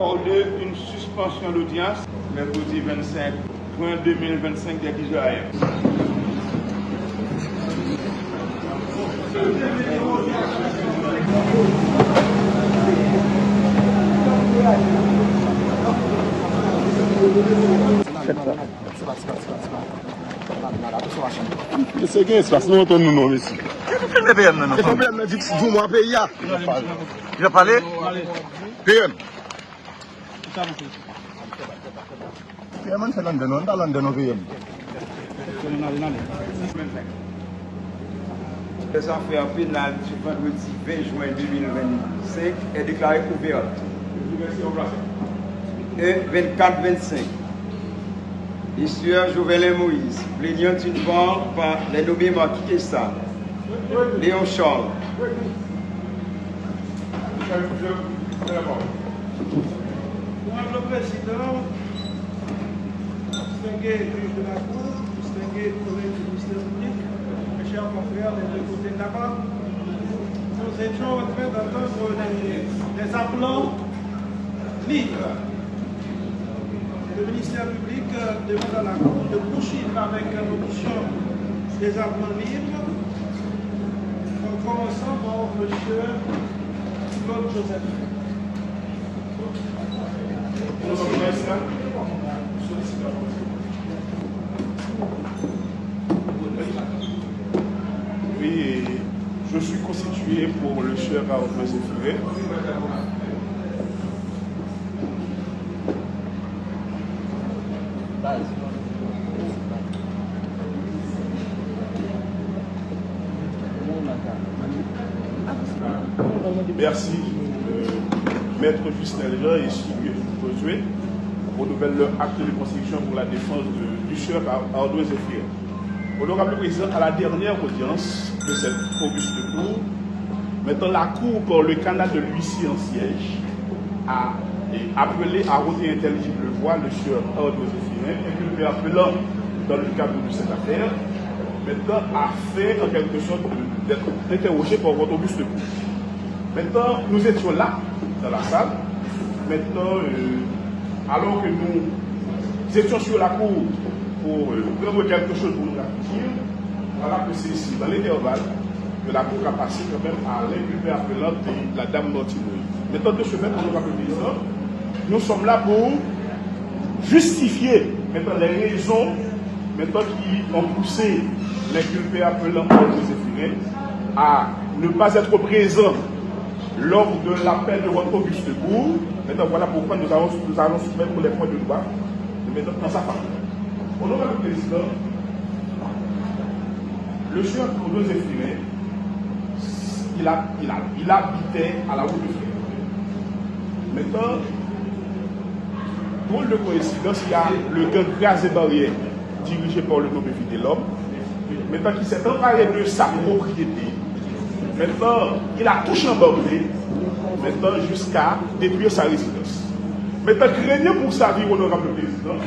Ordre une suspension d'audience mercredi 25 juin 2025 dès 10h AM. C'est qu'un espace, nous entendons nous noms ici. Le PM, non? Le PM m'a dit que vous m'avez payé. Il a parlé? PM. PM, on fait London, on est à London, PM. Les affaires pénales du vendredi 20 juin 2025 est déclarée ouverte. Et 24-25. L'histoire Jovenel Moïse, plaignant une banque par les nommés Marquis Kessa, Léon Charles. Madame le Président, distingué juge de la Cour, distingué collègue du ministère public, mes chers confrères des deux côtés de la barre, nous étions en train d'entendre des appelants libres. Le ministère public demande à la Cour de poursuivre avec l'audition des appelants libres, en commençant par M. Claude Joseph. Oui, je suis constitué pour le sieur à Zéphiré. Merci, Maître Justin Jean et Sylvie Josué, pour nouvel acte de constitution pour la défense du sieur Ardo Zéphiré. Honorable Président, à la dernière audience de cette auguste cour, maintenant la Cour, par le canal de l'huissier en siège, a appelé à haute et intelligible voix le sieur Ardo Zéphiré, inculpé appelant dans le cadre de cette affaire, maintenant a fait en quelque sorte d'être interrogé par votre auguste cour. Maintenant, nous étions là, dans la salle. Maintenant, alors que nous étions sur la cour pour prendre quelque chose pour nous réfléchir, voilà que c'est ici, dans l'intervalle, que la cour a passé quand même à l'inculpé appelante de la dame Mortinoy. Maintenant, de ce fait, honorable président, nous sommes là pour justifier maintenant les raisons maintenant qui ont poussé l'inculpé appelant Paul Joséphine à ne pas être présent lors de l'appel de votre auguste cour. Maintenant, voilà pourquoi nous allons soumettre les points de loi dans sa famille. Honorable Président, le sieur Claude Zéphiré, il habitait à la route de Frère. Maintenant, pour de coïncidence, il y a le gang Gaz et Barrière, dirigé par le nommé Fidélhomme, maintenant qui s'est emparé de sa propriété. Maintenant, il a tout chambardé, maintenant jusqu'à détruire sa résidence. Maintenant, craignez pour sa vie, honorable président.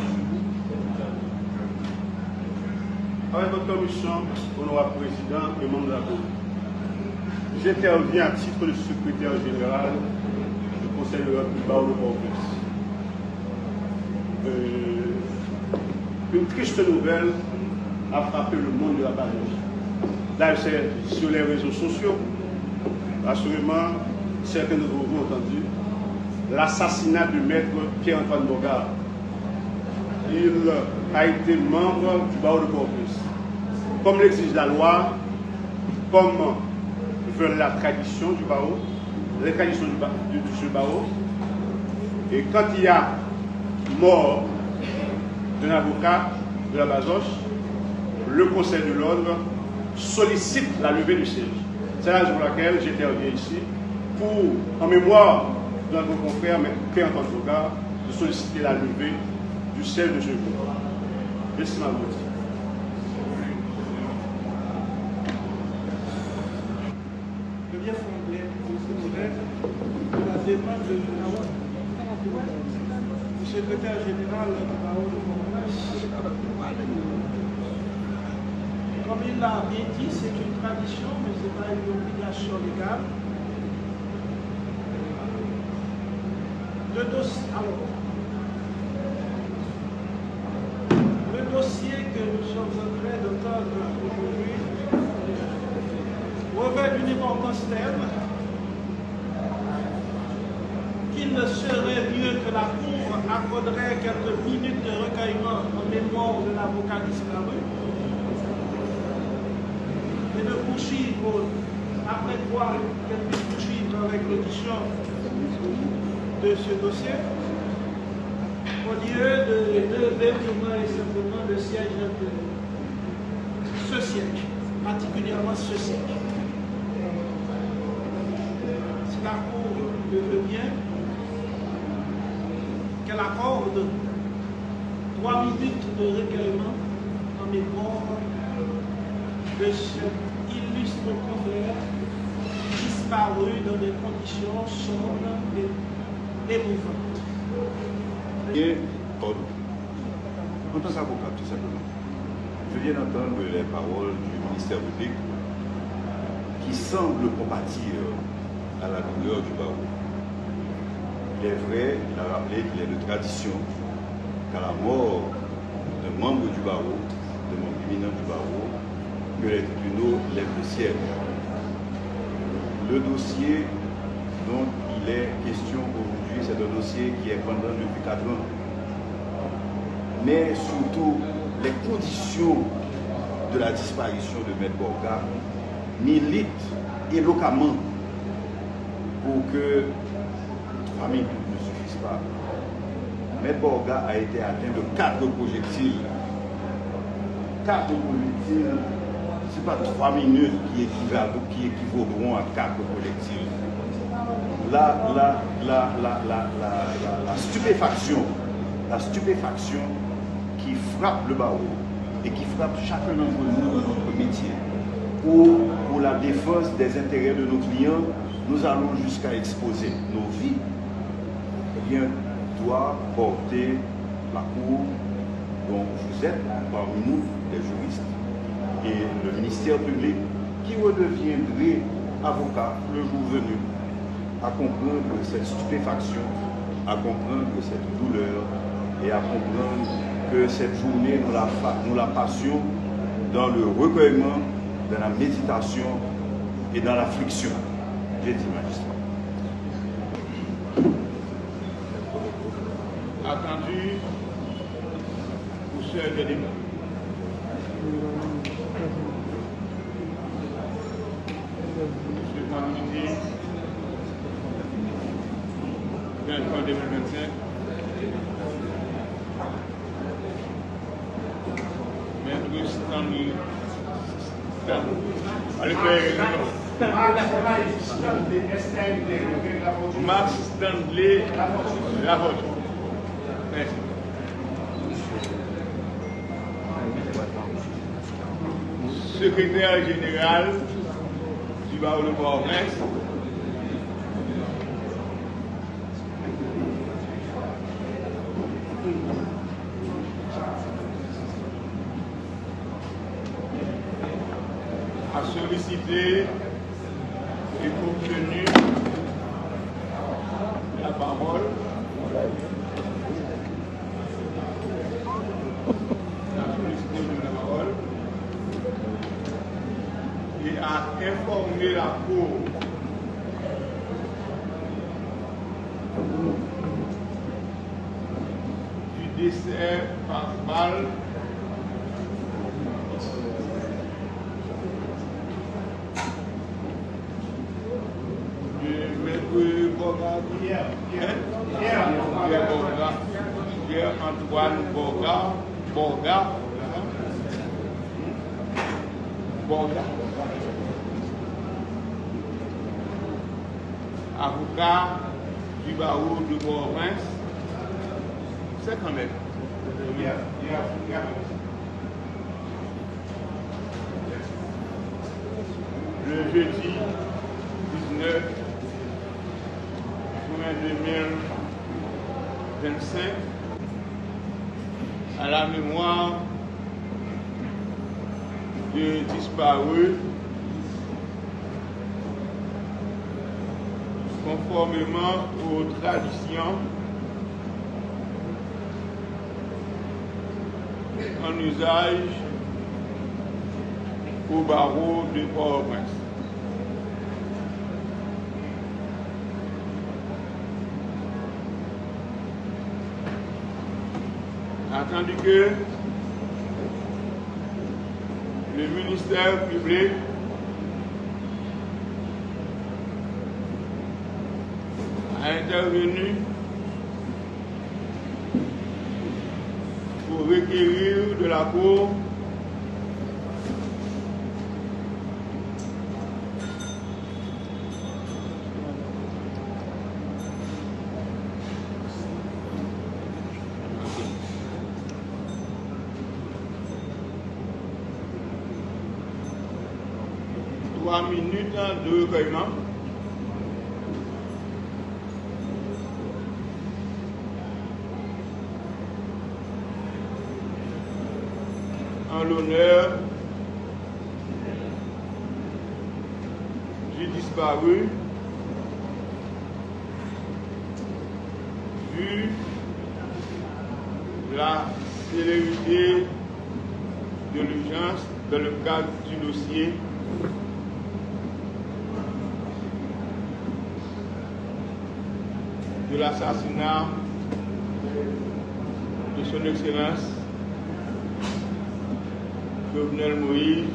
Avec votre commission, honorable président et membre de la Cour, j'interviens à titre de secrétaire général du Conseil de l'Europe du Barreau de Port-au-Prince. Une triste nouvelle a frappé le monde de la Bazoche. Là, c'est sur les réseaux sociaux. Assurément, certains de vous ont entendu l'assassinat du maître Pierre-Antoine Bogard. Il a été membre du barreau de Port-au-Prince. Comme l'exige la loi, comme veut la tradition du barreau, les traditions du barreau. Et quand il y a mort d'un avocat de la Bazoche, le Conseil de l'ordre sollicite la levée du siège. C'est la raison pour laquelle j'interviens ici pour, en mémoire de notre confrère Pierre-Antoine Bogard, de solliciter la levée du siège de ce jour. Merci, ma voix. Je viens fonder la demande du secrétaire général du barreau de Port-au-Prince. Comme il l'a bien dit, c'est une tradition, mais ce n'est pas une obligation légale. Le dossier que nous sommes en train d'entendre aujourd'hui revêt d'une importance telle qu'il ne serait mieux que la Cour accorderait quelques minutes de recueillement en mémoire de l'avocat disparu et de poursuivre, après quoi qu'elle puisse poursuivre avec l'audition de ce dossier, au lieu de lever purement et simplement le siège de ce siège, particulièrement ce siège. Si la Cour le veut bien, qu'elle accorde 3 minutes de recueillement en mémoire de cet illustre confrère disparu dans des conditions sombres et émouvantes. Et, en tant qu'avocat, tout simplement, je viens d'entendre les paroles du ministère public qui semble compatir à la douleur du barreau. Il est vrai, il a rappelé qu'il est de tradition qu'à la mort d'un membre du barreau, d'un membre éminent du barreau, que les tribunaux lèvent le siège. Le dossier dont il est question aujourd'hui, c'est un dossier qui est pendant depuis 4 ans. Mais surtout, les conditions de la disparition de Maître Borga militent éloquemment pour que 3 minutes ne suffisent pas. Maître Borga a été atteint de 4 projectiles. 4 projectiles, ce n'est pas 3 minutes qui équivaudront à 4 projectiles. La stupéfaction qui frappe le barreau et qui frappe chacun d'entre nous dans notre métier. Pour la défense des intérêts de nos clients, nous allons jusqu'à exposer nos vies, eh bien, doit porter la Cour dont vous êtes parmi nous, les juristes, et le ministère public qui redeviendrait avocat le jour venu, à comprendre cette stupéfaction, à comprendre cette douleur et à comprendre que cette journée, nous la passions dans le recueillement, dans la méditation et dans l'affliction. J'ai dit, magistrat. Attendu pour ce débat. Monsieur Community, 23 2025. Maître Stanley. Allez faire Max Stanley Laroche. Merci. Secrétaire général du barreau de Port-au-Prince. A sollicité et obtenu la parole et a informé la Cour du décès par balle de Maître Borga, Pierre-Antoine Borga, avocat du barreau de Port-au-Prince, c'est quand même. Le jeudi 19 juin 2025, à la mémoire de disparus, conformément aux traditions en usage au barreau de Port-au-Prince. Attendu que le ministère public a intervenu pour requérir de la Cour minutes de recueillement en l'honneur du disparu vu la célérité de l'urgence dans le cadre du dossier de l'assassinat de son Excellence Jovenel Moïse.